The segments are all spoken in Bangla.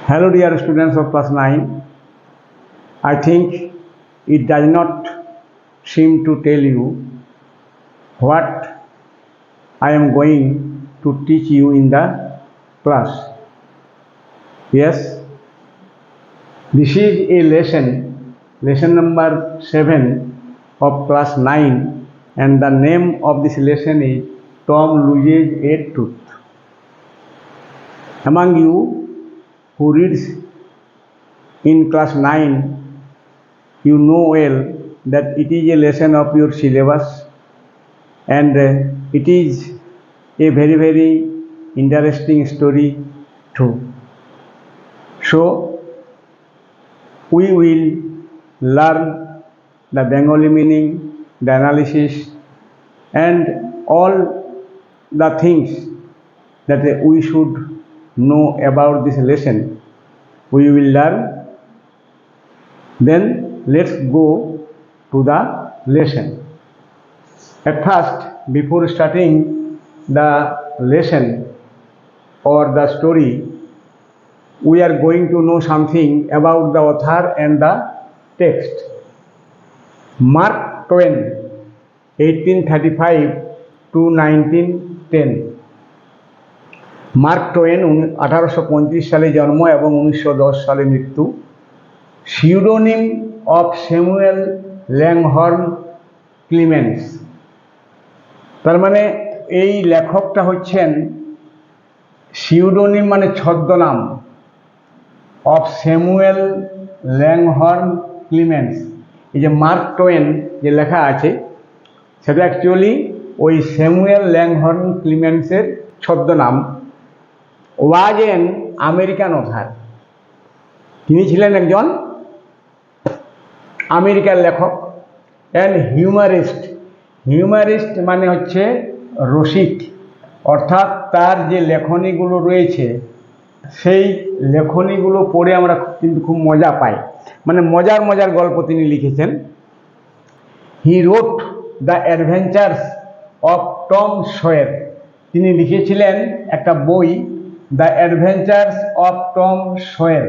Hello dear students of class 9. I think it does not seem to tell you what I am going to teach you in the class. Yes, this is a lesson number 7 of class 9, and the name of this lesson is Tom Loses a Tooth. Among you who reads in class 9, you know well that it is a lesson of your syllabus, and it is a very interesting story too. So we will learn the Bengali meaning, the analysis, and all the things that we should know about this lesson. We will learn. Then let's go to the lesson. At first, before starting the lesson or the story, we are going to know something about the author and the text. Mark Twain, 1835 to 1910. Mark Twain 1835 সালে জন্ম এবং 1910 সালে মৃত্যু। Pseudonym of Samuel Langhorne Clemens. তার মানে এই লেখকটা হচ্ছেন সিউডোনিম মানে ছদ্মনাম অফ স্যামুয়েল ল্যাংহর্ন ক্লিমেন্স। এই যে মার্ক টোয়েন যে লেখা আছে সেটা অ্যাকচুয়ালি ওই স্যামুয়েল ল্যাংহর্ন ক্লিমেন্সের ছদ্মনাম। ওয়াজ এন আমেরিকান অথার, তিনি ছিলেন একজন আমেরিকার লেখক। অ্যান্ড হিউমারিস্ট মানে হচ্ছে রসিক, অর্থাৎ তার যে লেখনীগুলো রয়েছে সেই লেখনীগুলো পড়ে আমরা কিন্তু খুব মজা পাই, মানে মজার গল্প তিনি লিখেছেন। He wrote the adventures of Tom Sawyer, তিনি লিখেছিলেন একটা বই, the adventures of Tom Sawyer,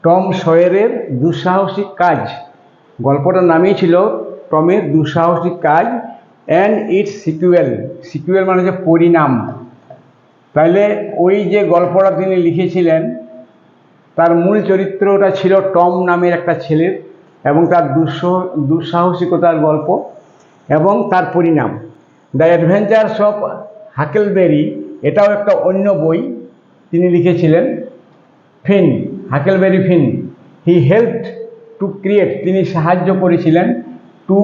Tom সয়েরের দুঃসাহসিক কাজ। গল্পটার নামই ছিল টমের দুঃসাহসিক কাজ। অ্যান্ড ইটস সিকুয়েল মানে হচ্ছে পরিণাম। তাইলে ওই যে গল্পটা তিনি লিখেছিলেন তার মূল চরিত্রটা ছিল টম নামের একটা ছেলের, এবং তার দুঃসাহসিকতার গল্প এবং তার পরিণাম। দ্য অ্যাডভেঞ্চার্স অফ হাকেলবেরি, এটাও একটা অন্য বই তিনি লিখেছিলেন। হাকেলবেরি ফিন, হি হেল্পড টু ক্রিয়েট, তিনি সাহায্য করেছিলেন। টু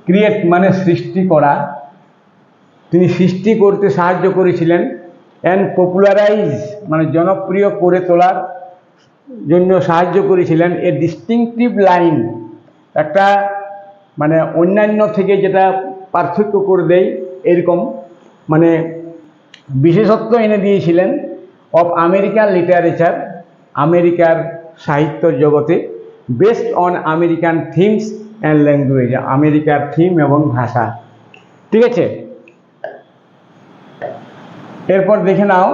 ক্রিয়েট মানে সৃষ্টি করা, তিনি সৃষ্টি করতে সাহায্য করেছিলেন। অ্যান্ড পপুলারাইজ মানে জনপ্রিয় করে তোলার জন্য সাহায্য করেছিলেন। এ ডিস্টিংটিভ লাইন, একটা মানে অন্যান্য থেকে যেটা পার্থক্য করে দেয় এরকম মানে বিশেষত্ব এনে দিয়েছিলেন। অফ আমেরিকান লিটারেচার, আমেরিকার সাহিত্য জগতে। Based on American themes and language, আমেরিকার থিম এবং ভাষা। ঠিক আছে, এরপর দেখে নাও।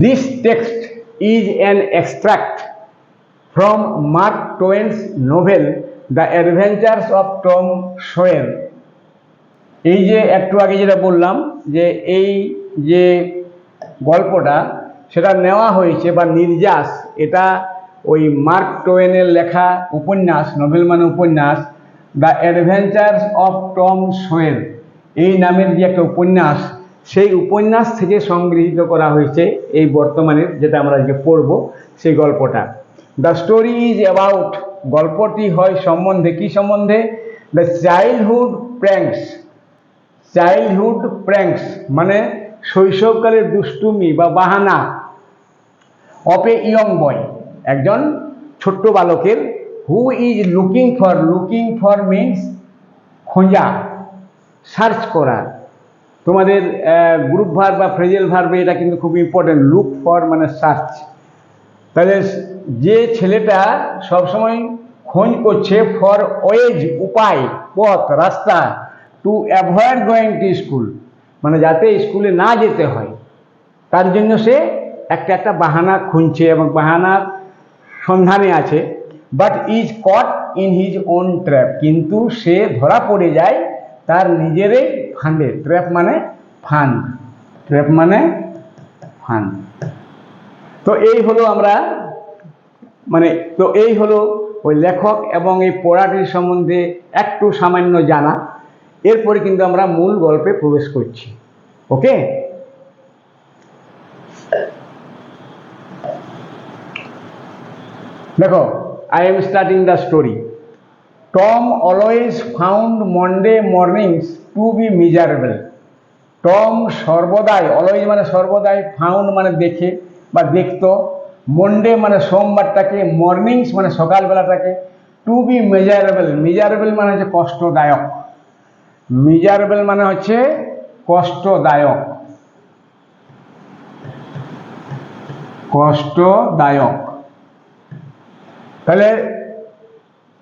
This text is an extract from Mark Twain's novel the adventures of Tom Sawyer. এই যে একটু আগে যেটা বললাম যে এই যে গল্পটা সেটা নেওয়া হয়েছে বা নির্যাস, এটা ওই মার্ক টোয়েনের লেখা উপন্যাস, নোভেল মানে উপন্যাস, the adventures of Tom Sawyer এই নামের যে একটা উপন্যাস, সেই উপন্যাস থেকে সংগৃহীত করা হয়েছে এই বর্তমানের যেটা আমরা আজকে পড়ব সেই গল্পটা। দ্য স্টোরি ইজ অ্যাবাউট, গল্পটি হয় সম্বন্ধে, কি সম্বন্ধে? দ্য চাইল্ডহুড প্র্যাঙ্কস মানে শৈশবকালের দুষ্টুমি বা বাহানা। অফ এ ইয়ং বয়, একজন ছোট্ট বালকের। Who is looking for means খোঁজা, সার্চ করা। তোমাদের গ্রুপ ভার্ব বা ফ্রেজাল ভার্বে এটা কিন্তু খুব ইম্পর্টেন্ট। লুক ফর মানে সার্চ। তাহলে যে ছেলেটা সবসময় খোঁজ করছে, ফর ওয়েজ উপায়, পথ, রাস্তা, to avoid going to school মানে যাতে স্কুলে না যেতে হয়, তার জন্য সে একটা একটা বাহানা খুঁজছে এবং বাহানার সন্ধানে আছে, but is caught in his own trap, কিন্তু সে ধরা পড়ে যায় তার নিজেরই ফাঁদে। ট্র্যাপ মানে ফাঁদ, ট্র্যাপ মানে ফাঁদ। তো এই হলো আমরা তো এই হলো ওই লেখক এবং এই পড়াটির সম্বন্ধে একটু সামান্য জানা। এরপরে কিন্তু আমরা মূল গল্পে প্রবেশ করছি। ওকে, দেখো, I am starting the story. Tom always found Monday mornings to be miserable. Tom সর্বদাই, অলওয়েজ মানে সর্বদাই, ফাউন্ড মানে দেখে বা দেখতো, মন্ডে মানে সোমবারটাকে, মর্নিংস মানে সকালবেলাটাকে, টু বি মেজারেবল, মিজারেবল মানে হচ্ছে কষ্টদায়ক, মিজারেবল মানে হচ্ছে কষ্টদায়ক, কষ্টদায়ক। তাহলে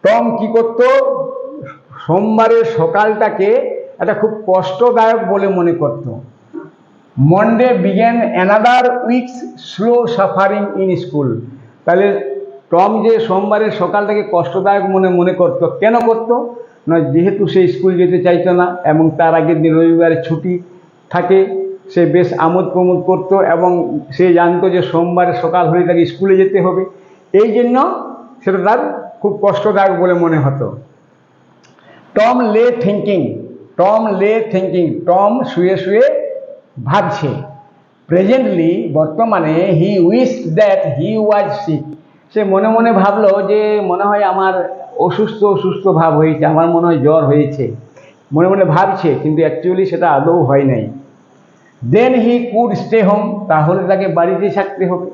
টম কি করত, সোমবারের সকালটাকে একটা খুব কষ্টদায়ক বলে মনে করত। Monday begin another weeks slow suffering in school. তাহলে টম যে সোমবারের সকালটাকে কষ্টদায়ক মনে করত, কেন করত না, যেহেতু সে স্কুল যেতে চাইতো না এবং তার আগের দিন রবিবারের ছুটি থাকে, সে বেশ আমোদ প্রমোদ করত এবং সে জানতো যে সোমবারের সকাল হলে তাকে স্কুলে যেতে হবে, এই জন্য সেটা তার খুব কষ্টদায়ক বলে মনে হতো। Tom lay thinking, Tom lay thinking, Tom শুয়ে শুয়ে ভাবছে। প্রেজেন্টলি, বর্তমানে, he wished that he was sick, সে মনে মনে ভাবলো যে মনে হয় আমার অসুস্থ অসুস্থ ভাব হয়েছে, আমার মনে হয় জ্বর হয়েছে, মনে মনে ভাবছে, কিন্তু অ্যাকচুয়ালি সেটা আদৌ হয় নাই। দেন হি কুড স্টে হোম, তাহলে তাকে বাড়িতে থাকতে হবে।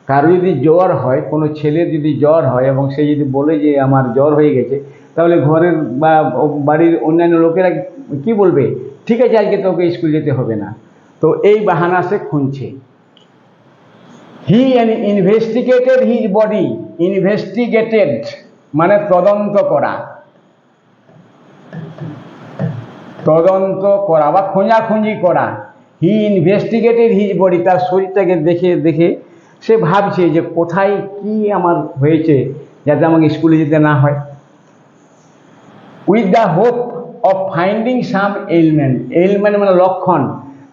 কারো যদি জ্বর হয়, কোনো ছেলের যদি জ্বর হয় এবং সে যদি বলে যে আমার জ্বর হয়ে গেছে, তাহলে ঘরের বা বাড়ির অন্যান্য লোকেরা কি বলবে, ঠিক আছে আজকে তোকে স্কুল যেতে হবে না। তো এই বাহানা সে খুঁজছে। হি ইনভেস্টিগেটেড হিজ বডি, ইনভেস্টিগেটেড মানে তদন্ত করা, তদন্ত করা বা খোঁজাখুঁজি করা। হি ইনভেস্টিগেটেড হিজ বডি, তার শরীরটাকে দেখে দেখে সে ভাবছে যে কোথায় কি আমার হয়েছে যাতে আমাকে স্কুলে যেতে না হয়। With the hope of finding some element, element মানে লক্ষণ,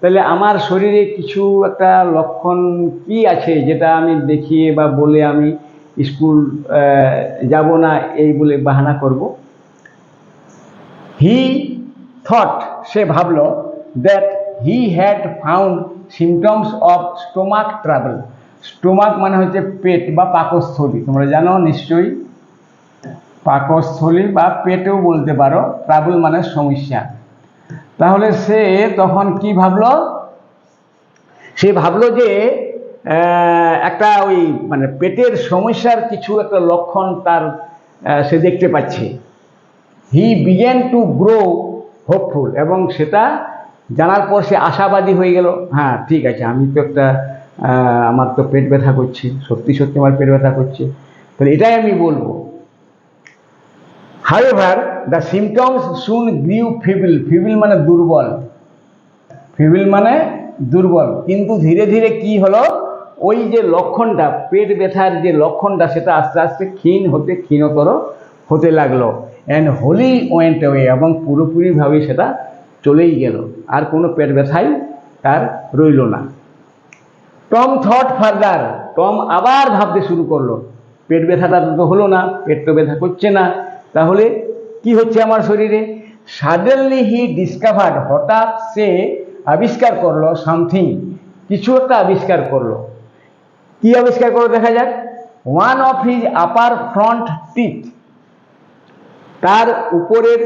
তাহলে আমার শরীরে কিছু একটা লক্ষণ কি আছে যেটা আমি দেখিয়ে বা বলে আমি স্কুল যাব না এই বলে বাহানা করব। হি থট, সে ভাবলো, that he had found symptoms of stomach trouble. Stomach মানে হচ্ছে পেট বা পাকস্থলী, তোমরা জানো নিশ্চয়ই, পাকস্থলী বা পেটেও বলতে পারো, ট্রাবল মানে সমস্যা। তাহলে সে তখন কি ভাবলো, সে ভাবলো যে একটা ওই মানে পেটের সমস্যার কিছু একটা লক্ষণ তার সে দেখতে পাচ্ছে। He began to grow hopeful, এবং সেটা জানার পর সে আশাবাদী হয়ে গেল, হ্যাঁ ঠিক আছে, আমি তো একটা আমার তো পেট ব্যথা করছে, সত্যি সত্যি আমার পেট ব্যথা করছে, তাহলে এটাই আমি বলবো। However, the symptoms soon grew feeble, feeble মানে দুর্বল, feeble মানে দুর্বল, কিন্তু ধীরে ধীরে কি হলো, ওই যে লক্ষণটা, পেট ব্যথার যে লক্ষণটা, সেটা আস্তে আস্তে ক্ষীণতর হতে লাগলো। অ্যান্ড হোলি ওয়েন্ট অ্যাওয়ে, এবং পুরোপুরিভাবে সেটা চলেই গেল, আর কোনো পেট ব্যথাই তার রইল না। টম থট ফার্দার, টম আবার ভাবতে শুরু করলো, পেট ব্যথাটা তো হলো না, পেট তো ব্যথা করছে না, তাহলে কি হচ্ছে আমার শরীরে। সাডেনলি হি ডিসকভার্ড, হঠাৎ সে আবিষ্কার করলো, সামথিং, কিছু একটা আবিষ্কার করলো। কি আবিষ্কার করলো দেখা যাক। One of his upper front teeth, তার উপরের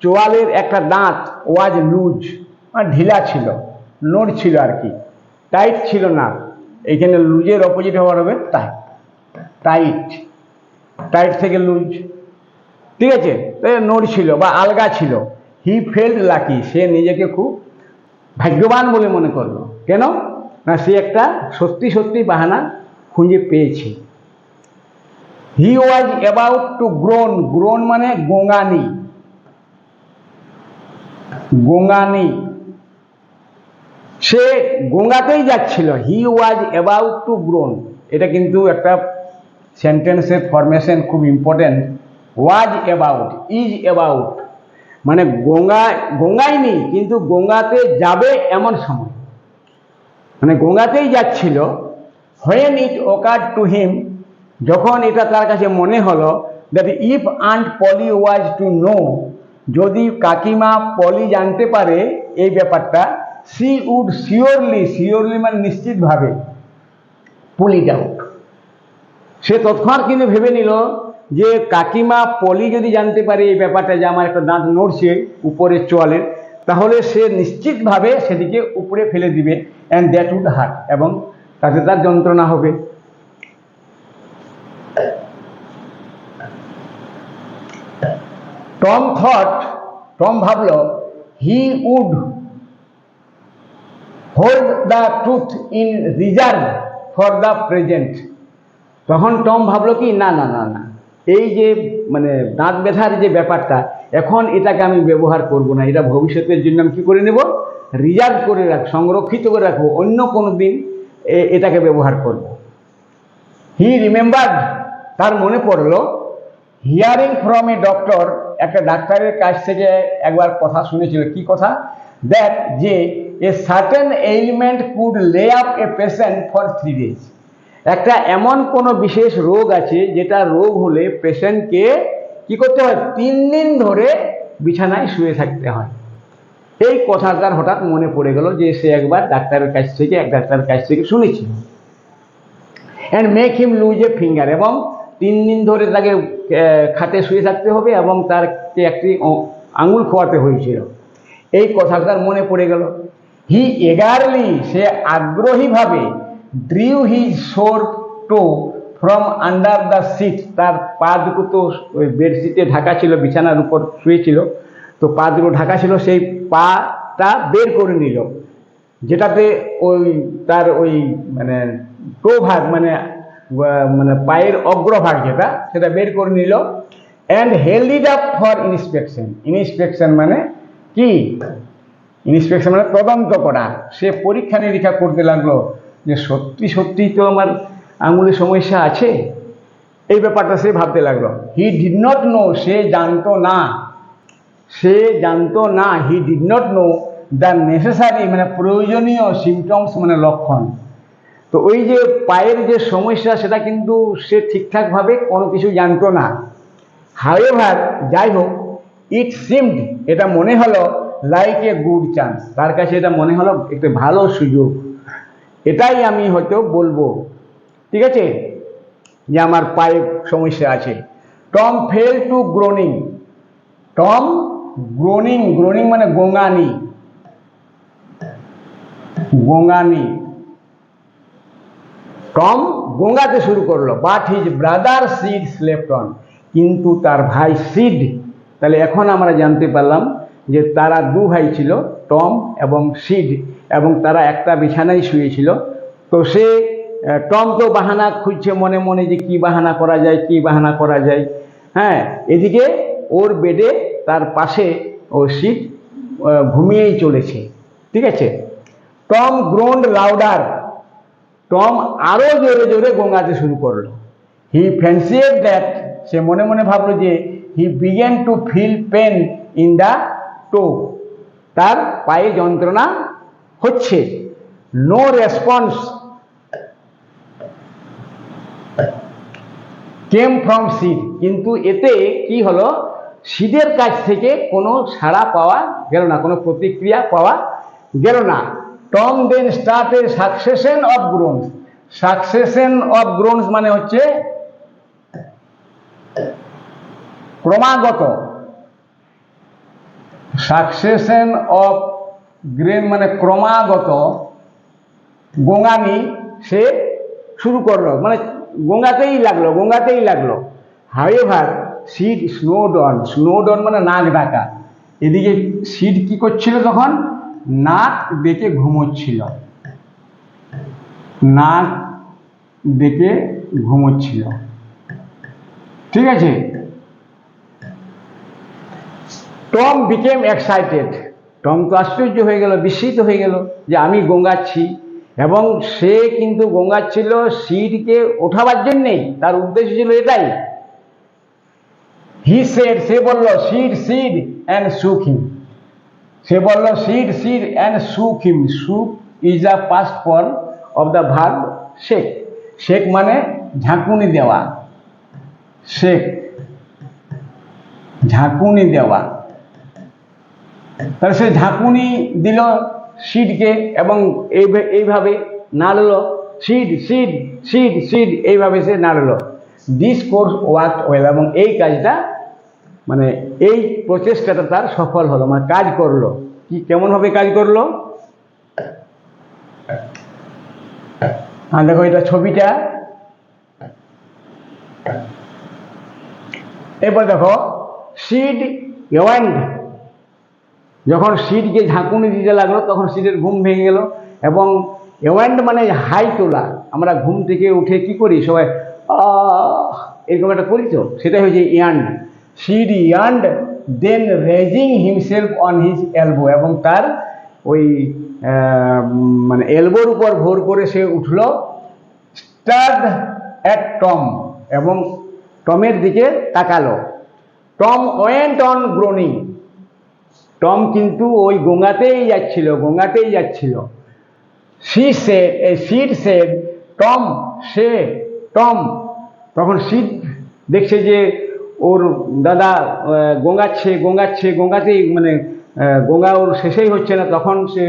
চোয়ালের একটা দাঁত, ওয়াজ লুজ মানে ঢিলা ছিল, নড়ছিল আর কি, টাইট ছিল না, এইখানে লুজের অপোজিট হওয়ার হবে টাইট, টাইট, টাইট থেকে লুজ, ঠিক আছে, তাই নড়ছিল বা আলগা ছিল। হি ফেল্ড লাকি, সে নিজেকে খুব ভাগ্যবান বলে মনে করলো, কেন না সে একটা সত্যি সত্যি বাহানা খুঁজে পেয়েছে। He was about to groan, groan মানে গোঙানি, গোঙানি, সে গঙ্গাতেই যাচ্ছিল, he was about to groan. এটা কিন্তু একটা সেন্টেন্সের ফরমেশন খুব important. Was about, is about, মানে গঙ্গায় নেই কিন্তু গঙ্গাতে যাবে এমন সময়, মানে গঙ্গাতেই যাচ্ছিল। When it occurred to him, যখন এটা তার কাছে মনে হলো, that if aunt Polly was to know, যদি কাকিমা পলি জানতে পারে এই ব্যাপারটা, সি উড শিওরলি মানে নিশ্চিতভাবে, পুল ইট আউট। সে তৎক্ষণাৎ কিন্তু ভেবে নিল যে কাকিমা পলি যদি জানতে পারে এই ব্যাপারটা যে আমার একটা দাঁত নড়ছে উপরে চোয়ালের, তাহলে সে নিশ্চিতভাবে সেদিকে উপরে ফেলে দিবে, অ্যান্ড দ্যাট উড হার্ট, এবং তাতে তার যন্ত্রণা হবে। টম ভাবল, he would hold the truth in reserve for the present. তখন টম ভাবলো কি, না না না না, এই যে মানে দাঁত ব্যথার যে ব্যাপারটা, এখন এটাকে আমি ব্যবহার করব না, এটা ভবিষ্যতের জন্য আমি কী করে নেব, রিজার্ভ করে সংরক্ষিত করে রাখবো, অন্য কোনো দিন এটাকে ব্যবহার করব। হি রিমেম্বার্ড, তার মনে পড়লো, হিয়ারিং ফ্রম এ ডক্টর, একটা ডাক্তারের কাছ থেকে একবার কথা শুনেছিল। কি কথা? দ্যাট যে এ সার্টেন এইলমেন্ট কুড লে up a patient for 3 days। একটা এমন কোনো বিশেষ রোগ আছে যেটা রোগ হলে পেশেন্টকে কি করতে হয়, 3 দিন ধরে বিছানায় শুয়ে থাকতে হয়। এই কথাটার হঠাৎ মনে পড়ে গেল যে সে একবার এক ডাক্তারের কাছ থেকে শুনেছিল। And make him lose a finger, এবং 3 দিন ধরে তাকে খাটে শুয়ে থাকতে হবে এবং তারকে একটি আঙুল খোয়াতে হয়েছিল। এই কথাটার মনে পড়ে গেল। হি এগারলি, সে আগ্রহীভাবে, drew his sore toe from under the sheet, তার পা দুটো তো ওই বেডশিটে ঢাকা ছিল, বিছানার উপর শুয়েছিল, তো পা দুটো ঢাকা ছিল, সেই পাটা বের করে নিল, যেটাতে ওই তার ওই মানে প্রভাগ মানে মানে পায়ের অগ্রভাগ যেটা, সেটা বের করে নিল। And held it up for inspection মানে কি, ইন্সপেকশন মানে তদন্ত করা। সে পরীক্ষা নিরীক্ষা করতে লাগলো যে সত্যি তো আমার আঙুলে সমস্যা আছে, এই ব্যাপারটা সে ভাবতে লাগলো। হি ডিড নট নো, সে জানতো না, he did not know the necessary মানে প্রয়োজনীয় সিমটমস মানে লক্ষণ। তো ওই যে পায়ের যে সমস্যা সেটা কিন্তু সে ঠিকঠাকভাবে কোনো কিছু জানতো না। হাউএভার, যাই হোক, ইট সিমড, এটা মনে হলো, লাইক এ গুড চান্স, তার কাছে এটা মনে হলো একটা ভালো সুযোগ, এটাই আমি হয়তো বলবো, ঠিক আছে, যে আমার পায়ে সমস্যা আছে। Tom fail to Groening, Groening মানে গোঙানি। টম গোঙাতে শুরু করলো, but his brother seed slept on, কিন্তু তার ভাই সিড, তাহলে এখন আমরা জানতে পারলাম যে তারা 2 ভাই ছিল, টম এবং সিড, এবং তারা একটা বিছানায় শুয়েছিল। তো সে টম তো বাহানা খুঁজছে মনে মনে যে কি বাহানা করা যায়। হ্যাঁ, এদিকে ওর বেডে তার পাশে ও সিড ঘুমিয়েই চলেছে, ঠিক আছে। টম গ্রোন্ড লাউডার, টম আরো জোরে জোরে গোঙাতে শুরু করলো। হি ফ্যান্সিড দ্যাট, সে মনে মনে ভাবলো যে he began to feel pain in the toe, তার পায়ে যন্ত্রণা হচ্ছে। No response came from Sid, কিন্তু এতে কি হলো, সিডের কাছ থেকে কোনো সাড়া পাওয়া গেল না, কোনো প্রতিক্রিয়া পাওয়া গেল না। Tom then started succession of groans মানে হচ্ছে ক্রমাগত, সাকসেশন অফ গ্রেন মানে ক্রমাগত গোঙানি সে শুরু করলো, মানে গোঙাতেই লাগলো। হাউএভার সিড স্নোড অন মানে নাক ডাকা। এদিকে সিড কি করছিল, তখন নাক ডেকে ঘুমোচ্ছিল, ঠিক আছে। টম বিকেম এক্সাইটেড, টম তো আশ্চর্য হয়ে গেল, বিস্মিত হয়ে গেল যে আমি গোঙাচ্ছি, এবং সে কিন্তু গোঙাচ্ছিল সিডকে ওঠাবার জন্যেই, তার উদ্দেশ্য ছিল এটাই। হি সেড, সে বলল সিড সিড অ্যান্ড শুক হিম, সে বলল সিড সিড অ্যান্ড শুক হিম। শুক is a past form of the verb shake. Shake মানে ঝাঁকুনি দেওয়া, শেক ঝাঁকুনি দেওয়া। তাহলে সে ঝাঁকুনি দিল সিডকে এবং এইভাবে নাড়লো, সিড সিড সিড সিড, এইভাবে সে নাড়লো। দিস কোর্স ওয়ার্ক ওয়েল, এবং এই কাজটা মানে এই প্রচেষ্টাটা তার সফল হলো, মানে কাজ করলো। কি কেমনভাবে কাজ করলো? দেখো এটা ছবিটা, এরপর দেখো সিড ওয়েন্ট, যখন সিডকে ঝাঁকুনি দিতে লাগলো তখন সিডের ঘুম ভেঙে গেল, এবং ওয়েন্ট মানে হাই তোলা। আমরা ঘুম থেকে উঠে কি করি সবাই, এরকম একটা করি তো, সেটাই হচ্ছে yawn. Sid yawned, then raising himself on his elbow, এবং তার ওই মানে এলবোর উপর ভর করে সে উঠল। স্টার্ড অ্যাট টম, এবং টমের দিকে তাকালো। Tom went on Groening, Tom কিন্তু ওই গোঙাতেই যাচ্ছিল, গোঙাতেই যাচ্ছিল। সিড সেড, টম, সে, টম, তখন সিড দেখছে যে ওর দাদা গোঙাচ্ছে গোঙাচ্ছে গোঙাতেই, মানে গোঙা ওর শেষেই হচ্ছে না, তখন সে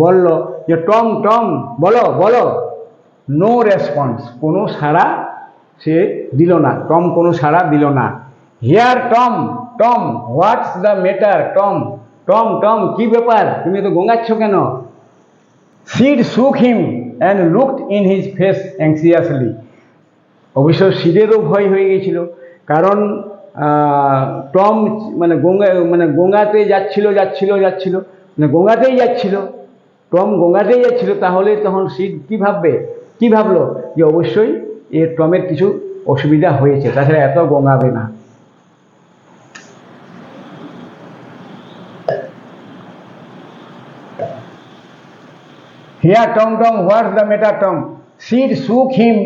বলল যে টম টম বলো বলো। নো রেসপন্স, কোনো সাড়া সে দিল না, টম কোনো সাড়া দিল না। Here Tom, Tom what's the matter, Tom Tom Tom কি ব্যাপার, তুমি তো গোঙাচ্ছ কেন? Sid shook him and looked in his face anxiously. অবশ্য সিডেরও ভয় হয়ে গেছিল, কারণ টম মানে গোঙাতে যাচ্ছিল যাচ্ছিল যাচ্ছিল, মানে গোঙাতেই যাচ্ছিল, টম গোঙাতেই যাচ্ছিল। তাহলে তখন সিড কী ভাববে, কী ভাবলো যে অবশ্যই এর টমের কিছু অসুবিধা হয়েছে, তাছাড়া এত গোঙাবে না। Here Tom Tom, what's the matter Tom? Sid shook him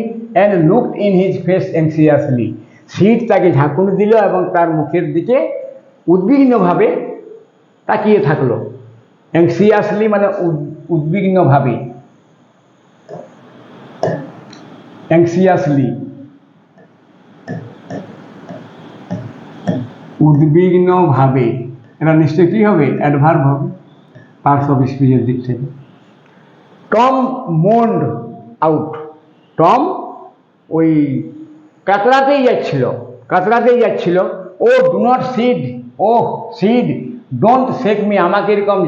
and looked in his face anxiously. Seed তাকে ঝাঁকুনি দিল এবং তার মুখের দিকে উদ্বিগ্নভাবে তাকিয়ে থাকলো। অ্যাংসিয়াসলি মানে উদ্বিগ্নভাবে, অ্যাংসিয়াসলি উদ্বিগ্নভাবে, এটা নিশ্চয়ই কী হবে, অ্যাডভার্ব হবে পার্টস অফ স্পিচের দিক থেকে। টম মোন্ড আউট, টম ওই কাতরাতেই যাচ্ছিল, কাতরাতেই যাচ্ছিল। Oh do not Sid, oh Sid don't shake me, আমাকে এরকম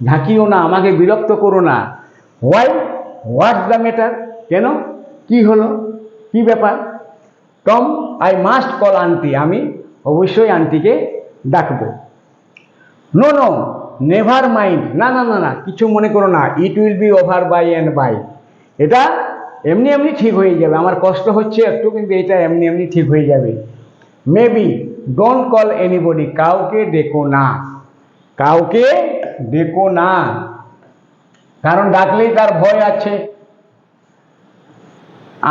ঝাঁকিও না, আমাকে বিরক্ত করো না। হোয়াই, হোয়াটস দ্য ম্যাটার, কেন, কি হলো, কি ব্যাপার? Tom I must call aunty, আমি অবশ্যই আন্টিকে ডাকবো। নো নো নেভার মাইন্ড, না না না না কিছু মনে করো না, it will be over by and by, এটা এমনি এমনি ঠিক হয়ে যাবে, আমার কষ্ট হচ্ছে একটু, কিন্তু এটা এমনি এমনি ঠিক হয়ে যাবে। মেবি ডোন্ট কল এনিবডি, কাউকে ডেকো না, কাউকে ডেকো না, কারণ ডাকলেই তার ভয় আছে।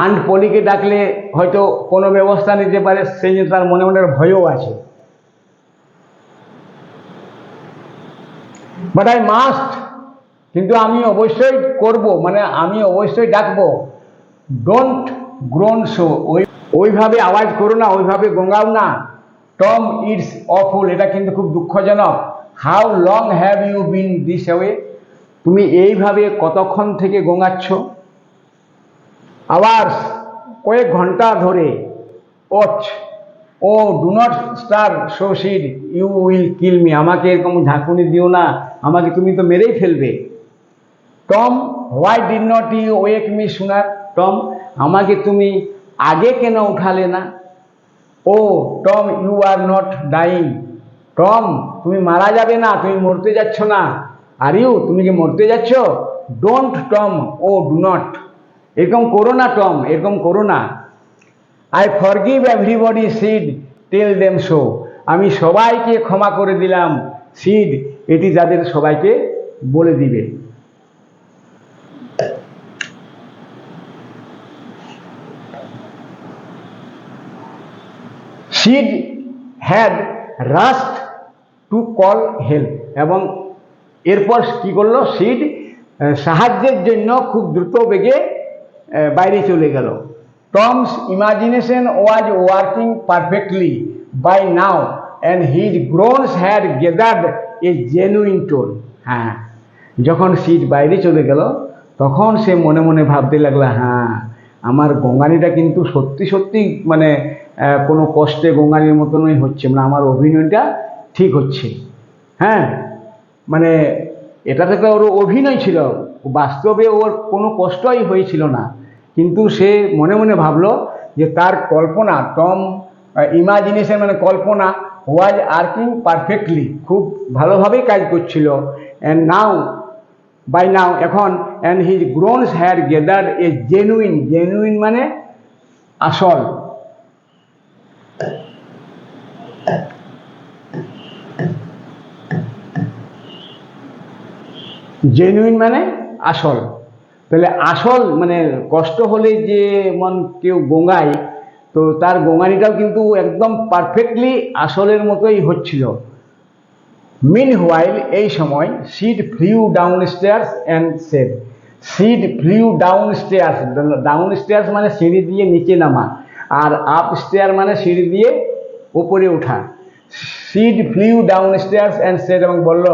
আন্ট পলিকে ডাকলে হয়তো কোনো ব্যবস্থা নিতে পারে, সেই জন্য তার মনে মনে ভয়ও আছে। বাট আই মাস্ট, কিন্তু আমি অবশ্যই করব, মানে আমি অবশ্যই ডাকবো। ডোন্ট গ্রোন শো, ওইভাবে আওয়াজ করো না, ওইভাবে গোঙাও না। টম ইটস অফুল, এটা কিন্তু খুব দুঃখজনক। How long have you been this way, তুমি এইভাবে কতক্ষণ থেকে গোঙাচ্ছ? আওয়ার্স, কয়েক ঘন্টা ধরে। Ouch, oh do not stir so Sid you will kill me, আমাকে এরকম ঝাঁকুনি দিও না, আমাকে তুমি তো মেরেই ফেলবে। Tom why did not you wake me sooner, Tom আমাকে তুমি আগে কেন উঠালে না? Oh Tom you are not dying, Tom তুমি মারা যাবে না, তুমি মরতে যাচ্ছ না। আর ইউ, তুমি কি মরতে যাচ্ছ? Don't Tom, oh do not, এরকম করো না টম, এরকম করো না। I forgive everybody Sid tell them so, আমি সবাইকে ক্ষমা করে দিলাম, সিড এটি যাদের সবাইকে বলে দিবে। Sid had rushed to call help, এবং এরপর কি করলো, শিড সাহায্যের জন্য খুব দ্রুত বেগে বাইরে চলে গেল। Tom's imagination was working perfectly by now and his groans had gathered a genuine tone. হ্যাঁ, যখন শিড বাইরে চলে গেল তখন সে মনে মনে ভাবতে লাগলো, হ্যাঁ আমার গঙ্গানিটা কিন্তু সত্যি সত্যি মানে কোনো কষ্টে গঙ্গানির মতনই হচ্ছে, মানে আমার অভিনয়টা ঠিক হচ্ছে। হ্যাঁ, মানে এটা থেকে ওর অভিনয় ছিল, বাস্তবে ওর কোনো কষ্টই হয়েছিল না, কিন্তু সে মনে মনে ভাবলো যে তার কল্পনা, টম ইমাজিনেশন মানে কল্পনা, ওয়াজ আর্কিং পারফেক্টলি, খুব ভালোভাবেই কাজ করছিল। অ্যান্ড নাও বাই নাও এখন, and his groans had gathered a genuine, genuine মানে আসল, জেনুইন মানে আসল। তাহলে আসল মানে কষ্ট হলে যে মন কেউ গোঙায়, তো তার গোঙানিটাও কিন্তু একদম পারফেক্টলি আসলের মতোই হচ্ছিল। মিনহোয়াইল এই সময় Sid flew downstairs and said, Sid flew downstairs, downstairs মানে সিঁড়ি দিয়ে নিচে নামা, আর আপ স্টেয়ার মানে সিঁড়ি দিয়ে উপরে ওঠা। Sid flew downstairs and said, এবং বলল,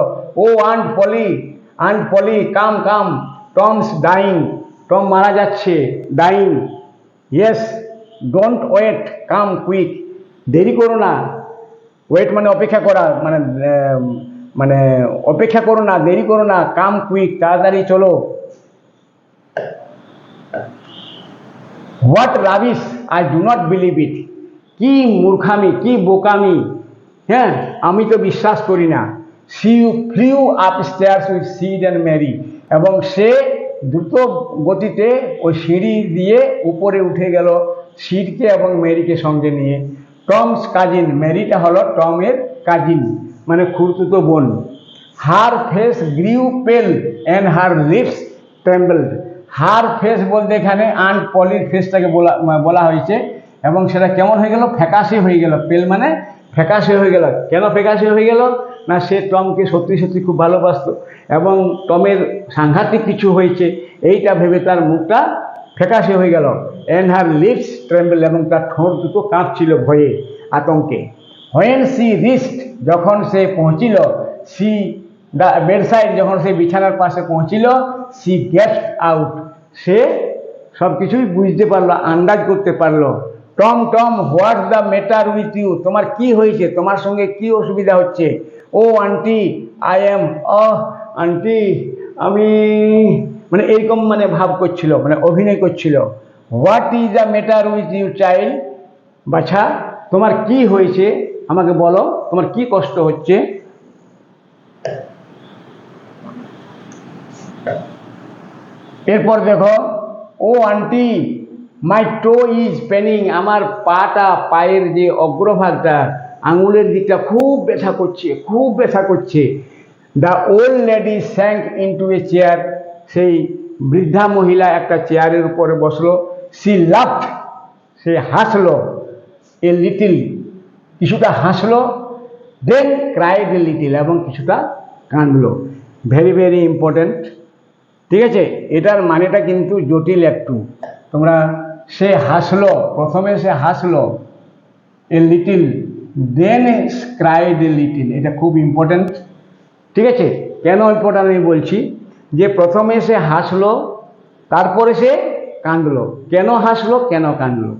oh aunt Polly, aunt Polly come come, Tom's dying, Tom মারা যাচ্ছে, dying, yes, don't wait, come quick, দেরি করো না, ওয়েট মানে অপেক্ষা করা, মানে মানে অপেক্ষা করো না, দেরি করো না, কাম কুইক, তাড়াতাড়ি চলো। What rubbish, I do not believe it, কি মূর্খামি, কি বোকামি, হ্যাঁ আমি তো বিশ্বাস করি না। She flew up stairs with Sid and Mary, এবং সে দ্রুত গতিতে ওই সিঁড়ি দিয়ে উপরে উঠে গেল সিডকে এবং মেরিকে সঙ্গে নিয়ে। টমস কাজিন, মেরিটা হলো টমের কাজিন মানে খুড়তুতো বোন। হার face grew pale and her lips trembled, her face বলতে এখানে আন্ট পলির ফেসটাকে বলা হয়েছে, এবং সেটা কেমন হয়ে গেল, ফ্যাকাশে হয়ে গেল, পেল মানে ফ্যাকাশে হয়ে গেল। কেন ফ্যাকাশে হয়ে গেল না, সে টমকে সত্যি সত্যি খুব ভালোবাসত এবং টমের সাংঘাতিক কিছু হয়েছে এইটা ভেবে তার মুখটা ফ্যাকাশে হয়ে গেল। অ্যান্ড হার লিপস ট্রেম্বল, এবং তার ঠোঁট দুটো কাঁপছিল ভয়ে, আতঙ্কে। হোয়েন সি রিস্ট, যখন সে পৌঁছিল, সি দ্য বেডসাইড, যখন সে বিছানার পাশে পৌঁছিল, সি গেটস আউট, সে সব কিছুই বুঝতে পারলো, আন্দাজ করতে পারলো। Tom Tom what's the matter with you, তোমার কি হয়েছে, তোমার সঙ্গে কি অসুবিধা হচ্ছে। Oh auntie I am, auntie আমি, মানে এইরকম মানে ভাব করছিল, মানে অভিনয় করছিল। What is the matter with you child, বাছা তোমার কি হয়েছে আমাকে বলো, তোমার কি কষ্ট হচ্ছে। এরপর দেখো, oh auntie my toe is paining, আমার পাটা, পায়ের যে অগ্রভাগটা আঙুলের দিকটা খুব ব্যথা করছে, খুব ব্যথা করছে। The old lady sank into a chair, সেই বৃদ্ধা মহিলা একটা চেয়ারের উপরে বসলো। সি লাফড, সে হাসলো, এ লিটিল, কিছুটা হাসলো। দেন ক্রাইড এ লিটিল, এবং কিছুটা কাঁদলো। ভেরি ভেরি ইম্পর্টেন্ট, ঠিক আছে, এটার মানেটা কিন্তু জটিল একটু, তোমরা, সে হাসলো, প্রথমে সে হাসলো a little, then cried a little, এটা খুব ইম্পর্টেন্ট, ঠিক আছে। কেন ইম্পর্টেন্ট আমি বলছি, যে প্রথমে সে হাসলো তারপরে সে কাঁদলো। কেন হাসলো, কেন কাঁদলো?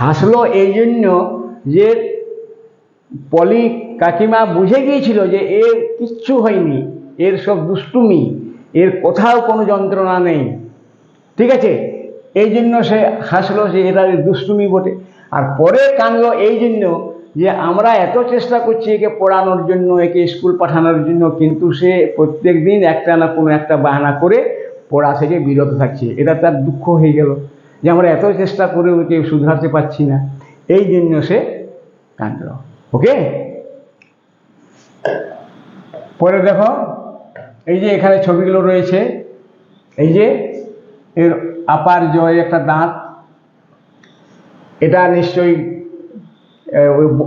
হাসলো এই জন্য যে পলি কাকিমা বুঝে গিয়েছিল যে এর কিচ্ছু হয়নি, এর সব দুষ্টুমি, এর কোথাও কোনো যন্ত্রণা নেই, ঠিক আছে, এই জন্য সে হাসলো যে এটা দুষ্টুমি বটে। আর পরে কাঁদলো এই জন্য যে আমরা এত চেষ্টা করছি একে পড়ানোর জন্য, একে স্কুল পাঠানোর জন্য, কিন্তু সে প্রত্যেক দিন একটা না কোনো একটা বাহানা করে পড়া থেকে বিরত থাকছে, এটা তার দুঃখ হয়ে গেল যে আমরা এত চেষ্টা করে ওকে শুধরাতে পারছি না, এই জন্য সে কাঁদলো। ওকে, পরে দেখো এই যে এখানে ছবিগুলো রয়েছে, এই যে এর আপার জয় একটা দাঁত, এটা নিশ্চয়ই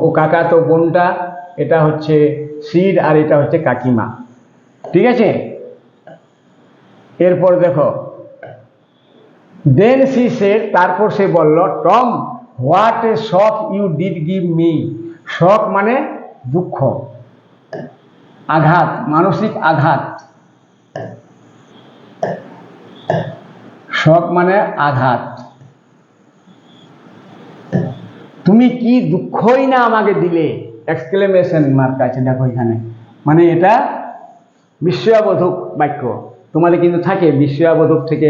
ও কাকা তো বোনটা, এটা হচ্ছে সিড আর এটা হচ্ছে কাকিমা, ঠিক আছে। এরপর দেখো দেন সি সেড, তারপর সে বলল, Tom what a shock you did give me. Shock মানে দুঃখ, আঘাত, মানসিক আঘাত। শক মানে আঘাত। তুমি কি দুঃখই না আমাকে দিলে, এক্সক্লেমেশন মার্ক আছে দেখো এখানে, মানে এটা বিস্ময়াবোধক বাক্য। তোমাদের কিন্তু থাকে বিস্ময়াবোধক থেকে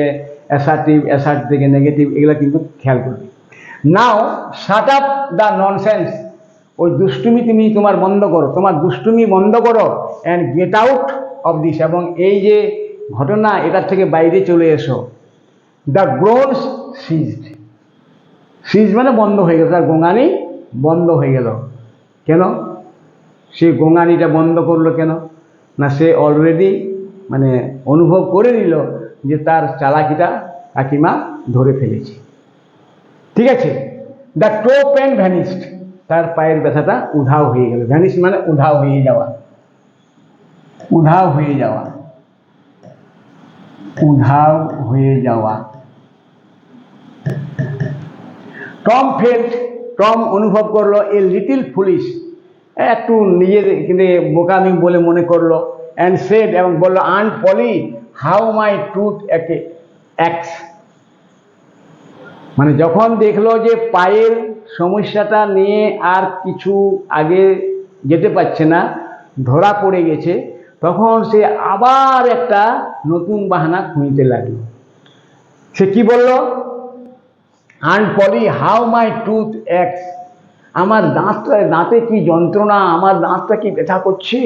অ্যাসার্টিভ, অ্যাসার্ট থেকে নেগেটিভ, এগুলো কিন্তু খেয়াল করবে। নাও শাট আপ দ্য ননসেন্স, ওই দুষ্টুমি তুমি তোমার বন্ধ করো, তোমার দুষ্টুমি বন্ধ করো, and get out of this, এবং এই যে ঘটনা এটার থেকে বাইরে চলে এসো। দ্য গ্রোনস সিজড, সিজ মানে বন্ধ হয়ে গেল, তার গোঙানি বন্ধ হয়ে গেল। কেন সে গোঙানিটা বন্ধ করলো কেন? না, সে অলরেডি মানে অনুভব করে নিল যে তার চালাকিটা কাকিমা ধরে ফেলেছে, ঠিক আছে। দ্য টো পেন ভ্যানিশড, তার পায়ের ব্যথাটা উধাও হয়ে গেল। ভ্যানিশ মানে উধাও হয়ে যাওয়া, উধাও হয়ে যাওয়া, উধাও হয়ে যাওয়া। টম ফেল্ট, টম অনুভব করলো, এ লিটিল ফুলিশ, একটু নিজের কিন্তু বোকামি বলে মনে করলো। অ্যান্ড সেড, এবং বললো, aunt Polly how my tooth aches, মানে যখন দেখলো যে পায়ের সমস্যাটা নিয়ে আর কিছু আগে যেতে পারছে না, ধরা পড়ে গেছে, তখন সে আবার একটা নতুন বাহানা খুঁজতে লাগলো। সে কি বলল? Aunt Polly how my tooth aches, আমার দাঁতে কি যন্ত্রণা, আমার দাঁতটা কি ব্যথা করছে।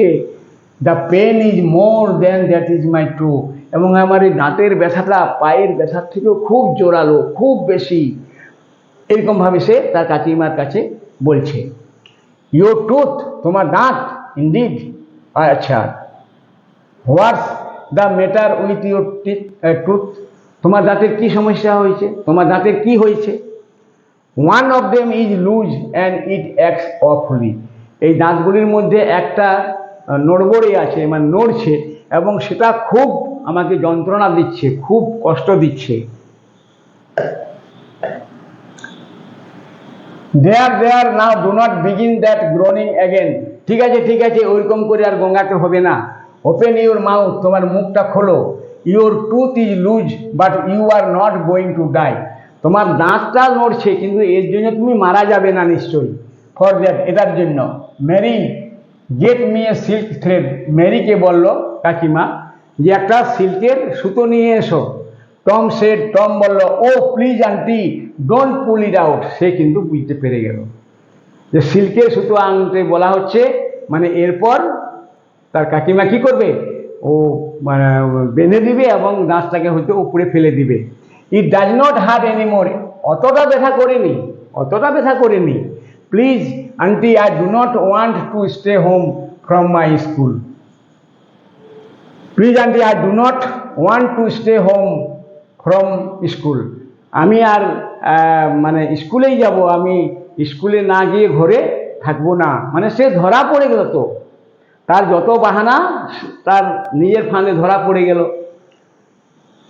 The pain is more than that is my true, এবং আমার এই দাঁতের ব্যথাটা পায়ের ব্যথার থেকেও খুব জোরালো, খুব বেশি। এরকমভাবে সে তার কাকিমার কাছে বলছে। ইয়োর টুথ, তোমার দাঁত, ইনডিড, আচ্ছা। What's the matter with your tooth, তোমার দাঁতের কি সমস্যা হয়েছে, তোমার দাঁতের কি হয়েছে। One of them is loose and it acts awfully, এই দাঁতগুলির মধ্যে একটা নড়বড়ে আছে, মানে নড়ছে, এবং সেটা খুব আমাকে যন্ত্রণা দিচ্ছে, খুব কষ্ট দিচ্ছে। There now do not begin that groaning again, ঠিক আছে ঠিক আছে, ওইরকম করে আর গঙ্গাতে হবে না। ওপেন ইউর মাউথ, তোমার মুখটা খোলো। Your tooth is loose but you are not going to die, তোমার দাঁতটা নড়ছে কিন্তু এর জন্য তুমি মারা যাবে না নিশ্চয়ই। ফর দ্যাট, এটার জন্য। Mary get me a silk thread, মেরিকে বলল কাকিমা যে একটা সিল্কের সুতো নিয়ে এসো। টম সেড, টম বলল, oh please auntie don't pull it out, সে কিন্তু বুঝতে পেরে গেল যে সিল্কের সুতো আনতে বলা হচ্ছে, মানে এরপর তার কাকিমা কি করবে, ও মানে বেঁধে দিবে এবং দাঁতটাকে হয়তো উপরে ফেলে দিবে। It does not heart anymore, অতটা ব্যথা করেনি, অতটা ব্যথা করেনি। Please aunty I do not want to stay home from my school, please aunty I do not want to stay home from school, আমি আর মানে স্কুলেই যাব, আমি স্কুলে না গিয়ে ঘরে থাকবো না। মানে সে ধরা পড়ে গেল, তো তার যত বাহানা তার নিজের ফাঁদে ধরা পড়ে গেল।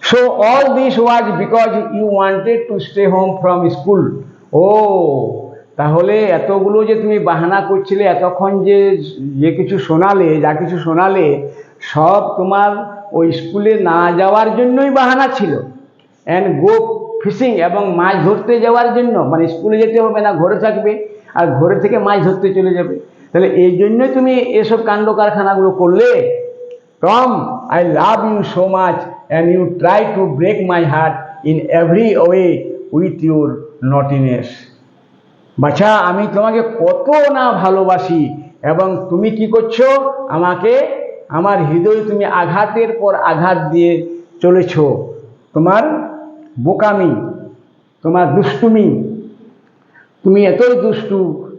So all this was because you wanted to stay home from school, ও তাহলে এতগুলো যে তুমি বাহানা করছিলে, এতক্ষণ যে কিছু শোনালে, যা কিছু শোনালে, সব তোমার ওই স্কুলে না যাওয়ার জন্যই বাহানা ছিল। অ্যান্ড গো ফিশিং, এবং মাছ ধরতে যাওয়ার জন্য, মানে স্কুলে যেতে হবে না, ঘরে থাকবে, আর ঘরে থেকে মাছ ধরতে চলে যাবে। তাহলে এই জন্যই তুমি এসব কাণ্ড কারখানাগুলো করলে। Tom, I love you so much and you try to break my heart in every way with your naughtiness. বাছা, আমি তোমাকে কত না ভালোবাসি, এবং তুমি কি করছো, আমাকে, আমার হৃদয়ে তুমি আঘাতের পর আঘাত দিয়ে চলেছ। তোমার বোকামি, তোমার দুষ্টুমি, তুমি এতই দুষ্টু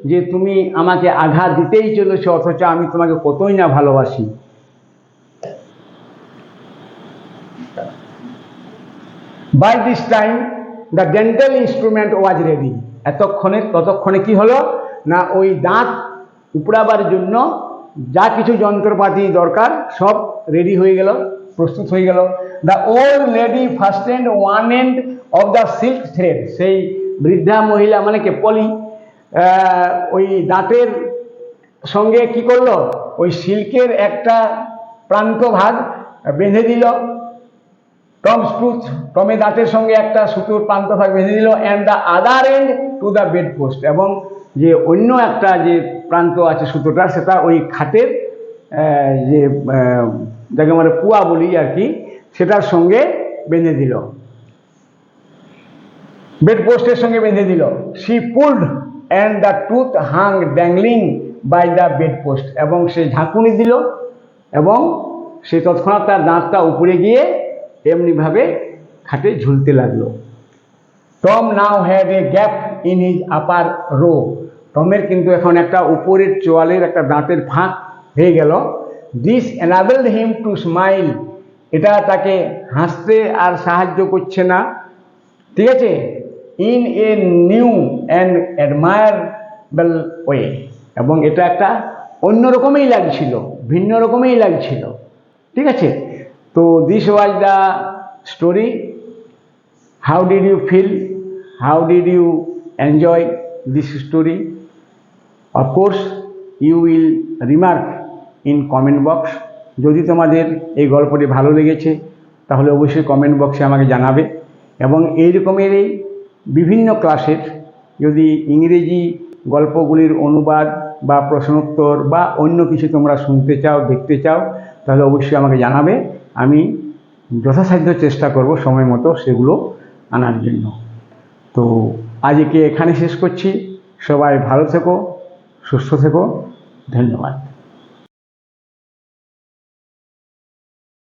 যে তুমি আমাকে আঘাত দিতেই চলেছ, অথচ আমি তোমাকে কতই না ভালোবাসি। By this time the dental instrument was ready. ততক্ষণে কি হলো না, ওই দাঁত উপড়াবার জন্য যা কিছু যন্ত্রপাতি দরকার সব রেডি হয়ে গেল, প্রস্তুত হয়ে গেল। The old lady fastened one end of the silk thread, সেই বৃদ্ধা মহিলা মানে কে পলি, ওই দাঁতের সঙ্গে কি করলো, ওই সিল্কের একটা প্রান্ত ভাগ বেঁধে দিল। টমে দাঁতের সঙ্গে একটা সুতোর প্রান্ত ভাগ বেঁধে দিল, and the other and to the bed post, এবং যে অন্য একটা যে প্রান্ত আছে সুতোটা সেটা ওই খাটের যে যাকে আমরা পুয়া বলি আর কি, সেটার সঙ্গে বেঁধে দিল, বেড পোস্টের সঙ্গে বেঁধে দিল। She pulled and the tooth hung dangling by the bed post, এবং সে ঝাঁকুনি দিল এবং সে তৎক্ষণাৎ তার দাঁতটা উপরে গিয়ে এমনিভাবে খাটে ঝুলতে লাগলো। Tom now had a gap in his upper row, টমের কিন্তু এখন একটা উপরের চোয়ালের একটা দাঁতের ফাঁক হয়ে গেল। This enabled him to smile, এটা তাকে হাসতে আর সাহায্য করছে না, ঠিক আছে, in a new and admirable way, এবং এটা একটা অন্য রকমই লাগছিল, ভিন্ন রকমই লাগছিল, ঠিক আছে। তো this was the story. How did you feel, how did you enjoy this story? Of course you will remark in comment box. যদি তোমাদের এই গল্পটি ভালো লেগেছে তাহলে অবশ্যই কমেন্ট বক্সে আমাকে জানাবে, এবং এই রকমের এই বিভিন্ন ক্লাসের যদি ইংরেজি গল্পগুলির অনুবাদ বা প্রশ্নোত্তর বা অন্য কিছু তোমরা শুনতে চাও, দেখতে চাও, তাহলে অবশ্যই আমাকে জানাবে। আমি যথাসাধ্য চেষ্টা করব সময় মতো সেগুলো আনার জন্য। তো আজকে এখানে শেষ করছি। সবাই ভালো থেকো, সুস্থ থেকো, ধন্যবাদ।